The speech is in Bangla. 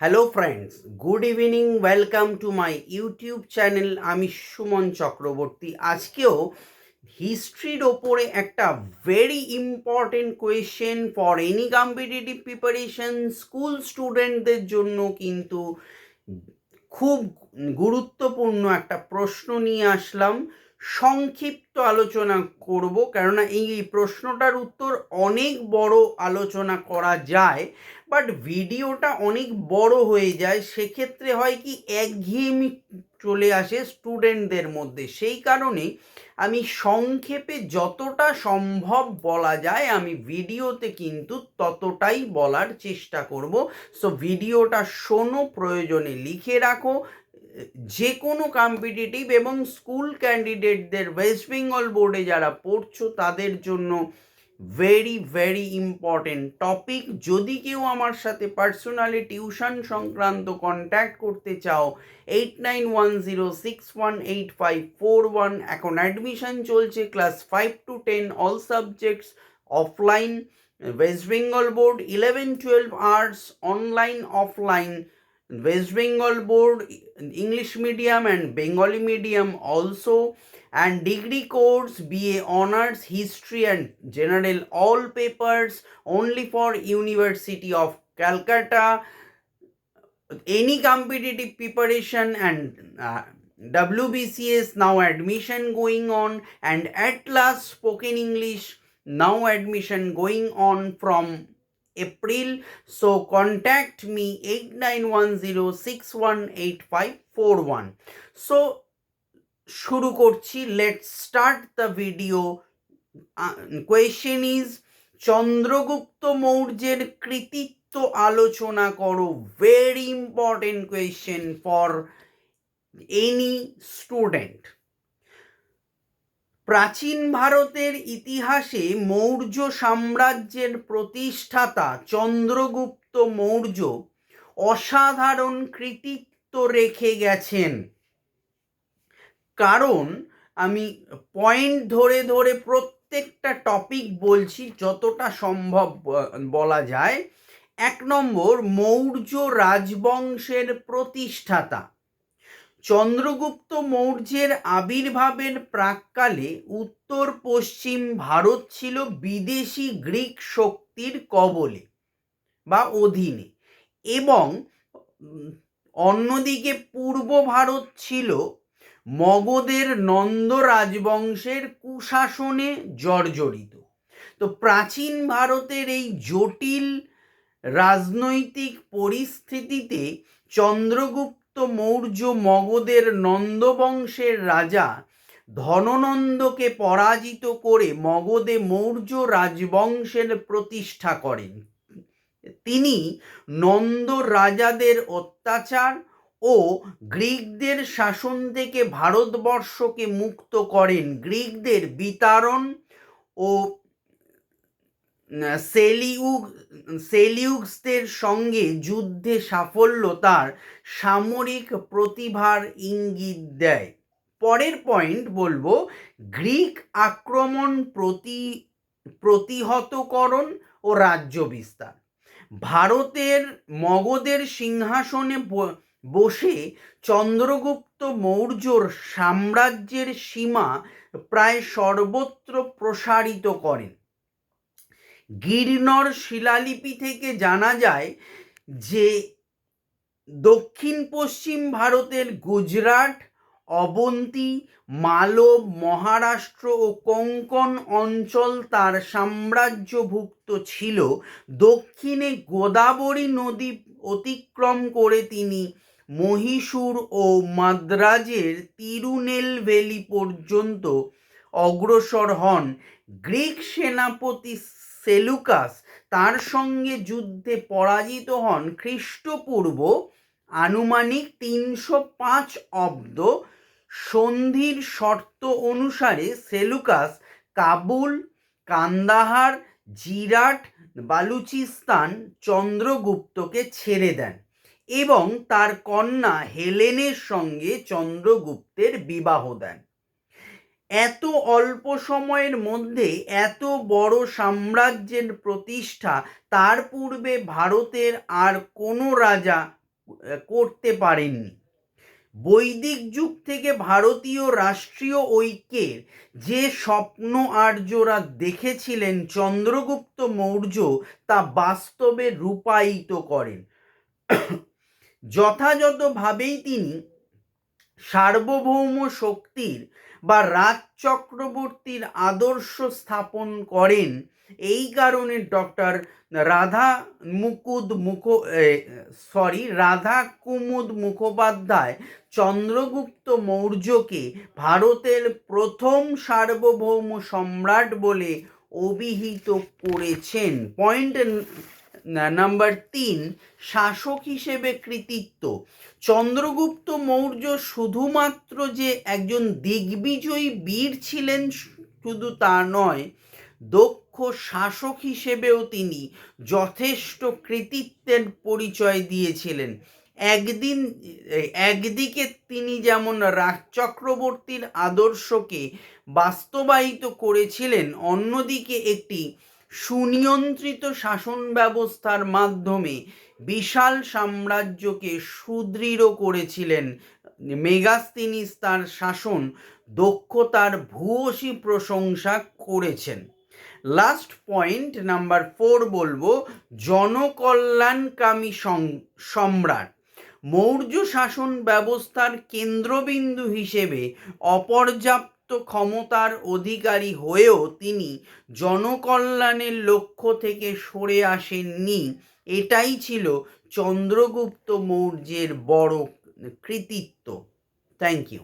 Hello friends, good evening. Welcome to my YouTube channel. আমি সুমন চক্রবর্তী। আজকেও হিস্ট্রির ওপরে একটা very important question for any competitive preparation school স্টুডেন্টদের জন্য কিন্তু খুব গুরুত্বপূর্ণ একটা প্রশ্ন নিয়ে আসলাম। সংক্ষিপ্ত আলোচনা করব, কেননা এই প্রশ্নটার উত্তর অনেক বড় আলোচনা করা যায়, বাট ভিডিওটা অনেক বড় হয়ে যায়। সেক্ষেত্রে হয় কি, একঘেয়েমি চলে আসে স্টুডেন্টদের মধ্যে। সেই কারণে আমি সংক্ষেপে যতটা সম্ভব বলা যায় আমি ভিডিওতে কিন্তু ততটাই বলার চেষ্টা করব। সো ভিডিওটা শোনো, প্রয়োজনে লিখে রাখো। যে কোনো কম্পিটিটিভ এবং স্কুল ক্যান্ডিডেটদের, ওয়েস্ট বেঙ্গল বোর্ডে যারা পড়ছো তাদের জন্য ভেরি ভেরি ইম্পর্টেন্ট টপিক। যদি কেউ আমার সাথে পার্সোনালি টিউশন সংক্রান্ত কন্ট্যাক্ট করতে চাও, 8910618541। এখন অ্যাডমিশন চলছে class 5 to 10 all subjects offline. West Bengal board 11-12 arts online offline. West Bengal board English medium and Bengali medium also, and degree course BA honors history and general all papers only for University of Calcutta. Any competitive preparation and WBCS now admission going on, and at last spoken English now admission going on from April. So contact me 8910618541. So শুরু করছি, let's start the video. Question is, Chandragupta মৌর্যের কৃতিত্ব আলোচনা করো। Very important question for any student. প্রাচীন ভারতের ইতিহাসে মৌর্য সাম্রাজ্যের প্রতিষ্ঠাতা চন্দ্রগুপ্ত মৌর্য অসাধারণ কৃতিত্ব রেখে গেছেন। কারণ আমি পয়েন্ট ধরে ধরে প্রত্যেকটা টপিক বলছি যতটা সম্ভব বলা যায়। 1 নম্বর, মৌর্য রাজবংশের প্রতিষ্ঠাতা। চন্দ্রগুপ্ত মৌর্যের আবির্ভাবের প্রাক্কালে উত্তর পশ্চিম ভারত ছিল বিদেশি গ্রিক শক্তির কবলে বা অধীনে, এবং অন্যদিকে পূর্ব ভারত ছিল মগধের নন্দ রাজবংশের কুশাসনে জর্জরিত। তো প্রাচীন ভারতের এই জটিল রাজনৈতিক পরিস্থিতিতে চন্দ্রগুপ্ত মৌর্য মগধের নন্দবংশের রাজা ধননন্দকে পরাজিত করে মগধে মৌর্য রাজবংশের প্রতিষ্ঠা করেন। তিনি নন্দ রাজাদের অত্যাচার ও গ্রিকদের শাসন থেকে ভারতবর্ষকে মুক্ত করেন। গ্রিকদের বিতাড়ন ও সেলিউকসদের সঙ্গে যুদ্ধে সাফল্য তার সামরিক প্রতিভার ইঙ্গিত দেয়। পরের পয়েন্ট বলবো, গ্রিক আক্রমণ প্রতিহতকরণ ও রাজ্য বিস্তার। ভারতের মগধের সিংহাসনে বসে চন্দ্রগুপ্ত মৌর্যর সাম্রাজ্যের সীমা প্রায় সর্বত্র প্রসারিত করেন। গিরনর শিলালিপি থেকে জানা যায় যে দক্ষিণ পশ্চিম ভারতের গুজরাট, অবন্তী, মালব, মহারাষ্ট্র ও কোঙ্কণ অঞ্চল তার সাম্রাজ্যভুক্ত ছিল। দক্ষিণে গোদাবরী নদী অতিক্রম করে তিনি মহীশূর ও মাদ্রাজের তিরুনেলভেলি পর্যন্ত অগ্রসর হন। গ্রিক সেনাপতি সেলুকাস তার সঙ্গে যুদ্ধে পরাজিত হন খ্রিস্টপূর্ব আনুমানিক 305 অব্দ। সন্ধির শর্ত অনুসারে সেলুকাস কাবুল, কান্দাহার, জিরাট, বালুচিস্তান চন্দ্রগুপ্তকে ছেড়ে দেন এবং তার কন্যা হেলেনের সঙ্গে চন্দ্রগুপ্তের বিবাহ দেন। এত অল্প সময়ের মধ্যে এত বড় সাম্রাজ্যের প্রতিষ্ঠা তার পূর্বে ভারতের আর কোনো রাজা করতে পারেননি। বৈদিক যুগ থেকে ভারতীয় রাষ্ট্রীয় ঐক্যের যে স্বপ্ন আর্যরা দেখেছিলেন চন্দ্রগুপ্ত মৌর্য তা বাস্তবে রূপায়িত করেন। যথাযথভাবেই তিনি সার্বভৌম শক্তির বা রাজ চক্রবর্তীর আদর্শ স্থাপন করেন। এই কারণে ডক্টর রাধা কুমুদ মুখোপাধ্যায় চন্দ্রগুপ্ত মৌর্যকে ভারতের প্রথম সার্বভৌম সম্রাট বলে অভিহিত করেছেন। পয়েন্ট নাম্বার 3, শাসক হিসেবে কৃতিত্ব। চন্দ্রগুপ্ত মৌর্য শুধুমাত্র যে একজন দিগ্বিজয়ী বীর ছিলেন শুধু তা নয়, দক্ষ শাসক হিসেবেও তিনি যথেষ্ট কৃতিত্বের পরিচয় দিয়েছিলেন। একদিকে তিনি যেমন রাজ চক্রবর্তীর আদর্শকে বাস্তবায়িত করেছিলেন, অন্যদিকে একটি সুনিয়ন্ত্রিত শাসন ব্যবস্থার মাধ্যমে বিশাল সাম্রাজ্যকে সুদৃঢ় করেছিলেন। মেগাস্তিনিস তার শাসন দক্ষতার ভূয়সী প্রশংসা করেছেন। লাস্ট পয়েন্ট নাম্বার 4 বলবো, জনকল্যাণকামী সম্রাট। মৌর্য শাসন ব্যবস্থার কেন্দ্রবিন্দু হিসেবে অপর্যাপ্ত ক্ষমতার অধিকারী হয়েও তিনি জনকল্যাণের লক্ষ্য থেকে সরে আসেননি। এটাই ছিল চন্দ্রগুপ্ত মৌর্যের বড় কৃতিত্ব। Thank you.